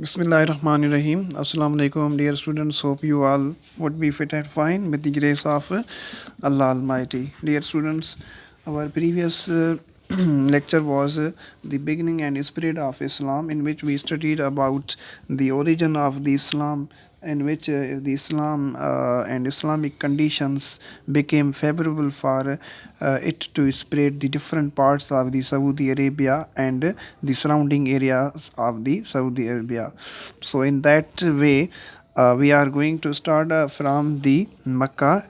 Bismillahirrahmanirrahim. Assalamu alaikum, dear students. Hope you all would be fit and fine with the grace of Allah Almighty. Dear students, our previous lecture was the beginning and spirit of Islam, in which we studied about the origin of the Islam, in which the Islam and Islamic conditions became favorable for it to spread the different parts of the Saudi Arabia and the surrounding areas of the Saudi Arabia. So in that way, we are going to start from the Makkah,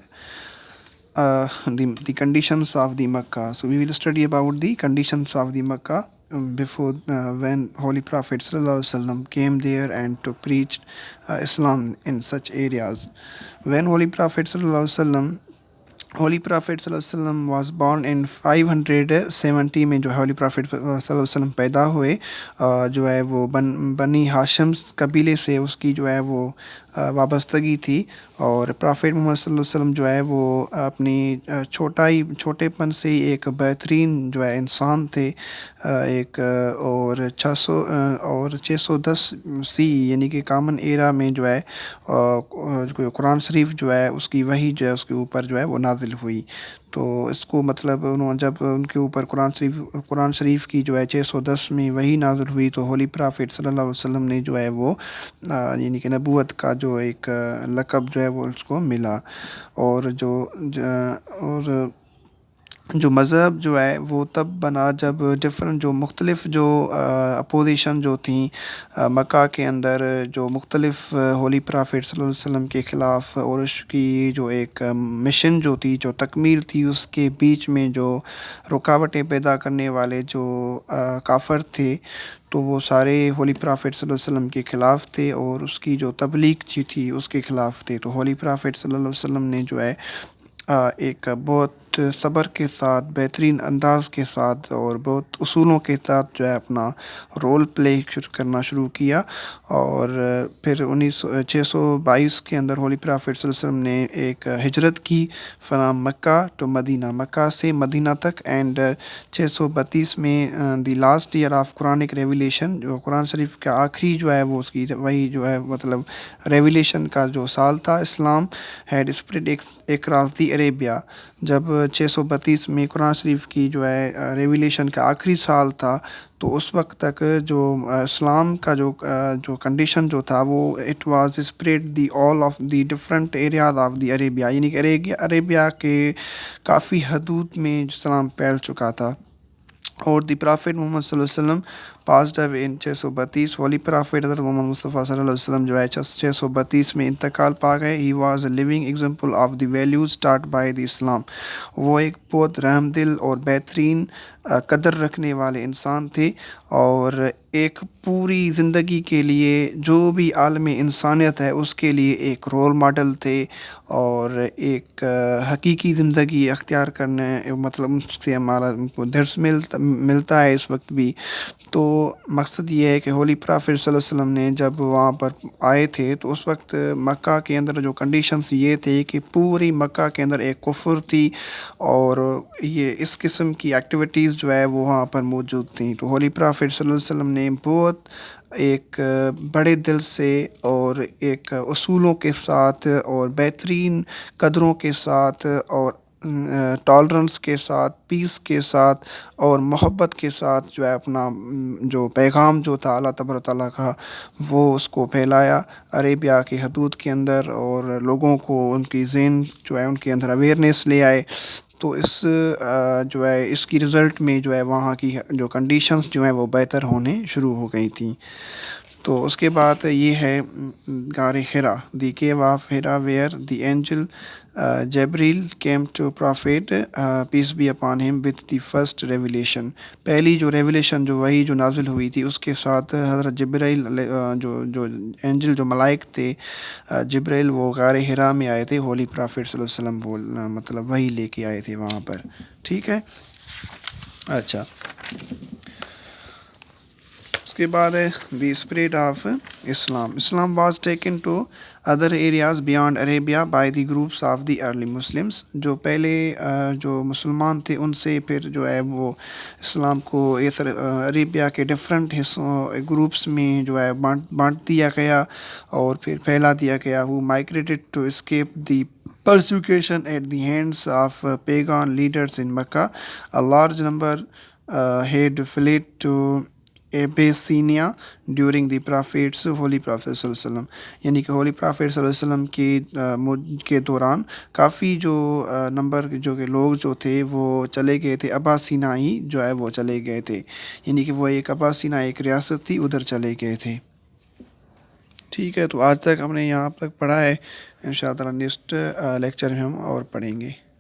the conditions of the Makkah. So we will study about the conditions of the Makkah before when Holy Prophet Sallallahu Alaihi Wasallam came there and to preach Islam in such areas. When Holy Prophet Sallallahu Alaihi Wasallam was born in 570 में जो है holy prophet सल्लल्लाहु अलैहि वसल्लम पैदा हुए, जो है वो बनी हाशिम्स कबीले से उसकी जो है वो वाबस्तगी थी. और प्रॉफिट मोहम्मद सल्लल्लाहु अलैहि वसल्लम जो है वो अपनी छोटेपन से एक बेहतरीन जो है इंसान थे. एक और 610 सी यानी कि कॉमन एरा में जो है कुरान शरीफ जो है उसकी वही जो है उसके ऊपर जो है वो नाजिल हुई. तो इसको मतलब उन्होंने जब उनके ऊपर कुरान शरीफ की जो है 610 में वही नाज़िल हुई, तो होली प्रॉफिट सल्लल्लाहु अलैहि वसल्लम ने जो है वो यानी कि नबूवत का जो एक लक़ब जो है वो उसको मिला. और जो मज़हब जो है वो तब बना जब डिफरेंट जो मुख्तलिफ़ जो अपोजिशन जो थी मक्का के अंदर, जो मुख्तलिफ़ होली प्रॉफिट सल्लल्लाहु अलैहि वसल्लम के ख़िलाफ़ और उसकी जो एक मिशन जो थी, जो तकमील थी, उसके बीच में जो रुकावटें पैदा करने वाले जो काफ़र थे, तो वो सारे होली प्रॉफिट सल्लल्लाहु अलैहि वसल्लम के ख़िलाफ़ थे और उसकी जो तबलीग थी उसके ख़िलाफ़ थे. तो होली प्रॉफिट सल्लल्लाहु अलैहि वसल्लम ने जो है एक बहुत सब्र के साथ, बेहतरीन अंदाज़ के साथ और बहुत उसूलों के साथ जो है अपना रोल प्ले करना शुरू किया. और फिर 622 के अंदर होली प्रॉफिट सल्लल्लाहु अलैहि वसल्लम ने एक हिजरत की फ्राम मक्का टू मदीना, मक्का से मदीना तक. एंड 632 में the last year of Quranic revelation, जो कुरान शरीफ का आखिरी जो है वो उसकी वही जो है मतलब रेवलेशन का जो साल था. Islam had spread across the Arabia. जब 632 में कुरान शरीफ की जो है रेवलेशन का आखिरी साल था, तो उस वक्त तक जो इस्लाम का जो कंडीशन जो था वो it was spread the all of the different areas of the Arabia, यानी कि अरेबिया के काफ़ी हदूद में इस्लाम फैल चुका था. और द प्रॉफिट मोहम्मद सल्लल्लाहु अलैहि वसल्लम passed away in 632. Holy prophet हज़रत मोहम्मद मुस्तफ़ा सल्लल्लाहु अलैहि वसल्लम जो है 632 में इंतकाल पा गए. He was a living example of the values टाट बाय द इस्लाम. वो एक बहुत रहमदिल और बेहतरीन कदर रखने वाले इंसान थे और एक पूरी ज़िंदगी के लिए जो भी आलम इंसानियत है उसके लिए एक रोल मॉडल थे. और एक हकीकी ज़िंदगी अख्तियार करने मतलब उससे हमारा उनको दर्स मिलता है इस वक्त भी. तो मकसद ये है कि होली प्रॉफिट सल्लल्लाहु अलैहि वसल्लम ने जब वहाँ पर आए थे, तो उस वक्त मक्का के अंदर जो कंडीशंस ये थे कि पूरी मक्का के अंदर एक कुफ्र थी और ये इस किस्म की एक्टिविटीज़ जो है वो वहाँ पर मौजूद थी. तो होली प्रॉफिट सल्लल्लाहु अलैहि वसल्लम ने बहुत एक बड़े दिल से और एक उसूलों के साथ और बेहतरीन कदरों के साथ और टॉलरेंस के साथ, पीस के साथ और मोहब्बत के साथ जो है अपना जो पैगाम जो था अल्लाह तबारक तआला का वो उसको फैलाया अरेबिया के हदूद के अंदर और लोगों को उनकी ज़हन जो है उनके अंदर अवेयरनेस ले आए. तो इस जो है इसकी रिज़ल्ट में जो है वहाँ की जो कंडीशंस जो हैं वो बेहतर होने शुरू हो गई थी. तो उसके बाद ये है गार हिरा, the cave of Hira where the angel Jibreel came to prophet peace be upon him with the first revelation. पहली जो रेवलेशन जो वही जो नाजिल हुई थी उसके साथ हज़रत जबरील जो एंजल जो मलाइक थे जबरील वो गार हिरा में आए थे. होली प्रॉफिट सल्लल्लाहु अलैहि वसल्लम मतलब वही लेके आए थे वहाँ पर. ठीक है, अच्छा. اس کے بعد ہے the spread of Islam. Islam was taken to other areas beyond Arabia by the groups of the early Muslims. جو پہلے جو مسلمان تھے ان سے پھر جو ہے وہ اسلام کو عربیہ کے ڈفرینٹ حصوں گروپس میں جو ہے بانٹ دیا گیا اور پھر پھیلا دیا گیا. وہ migrated to escape the persecution at the hands of pagan leaders in Mecca. A large number had fled to Abyssinia during the Prophet's Holy Prophet صلی اللہ علیہ وسلم. یعنی کہ ہولی پرافیٹ صلی اللہ علیہ وسلم کے دوران کافی جو نمبر جو کہ لوگ جو تھے وہ چلے گئے تھے. اباسینائی جو ہے وہ چلے گئے تھے، یعنی کہ وہ ایک اباسینا ایک ریاست تھی، ادھر چلے گئے تھے. ٹھیک ہے، تو آج تک ہم نے یہاں تک پڑھا ہے. انشاء اللہ نیکسٹ لیکچر میں ہم اور پڑھیں گے.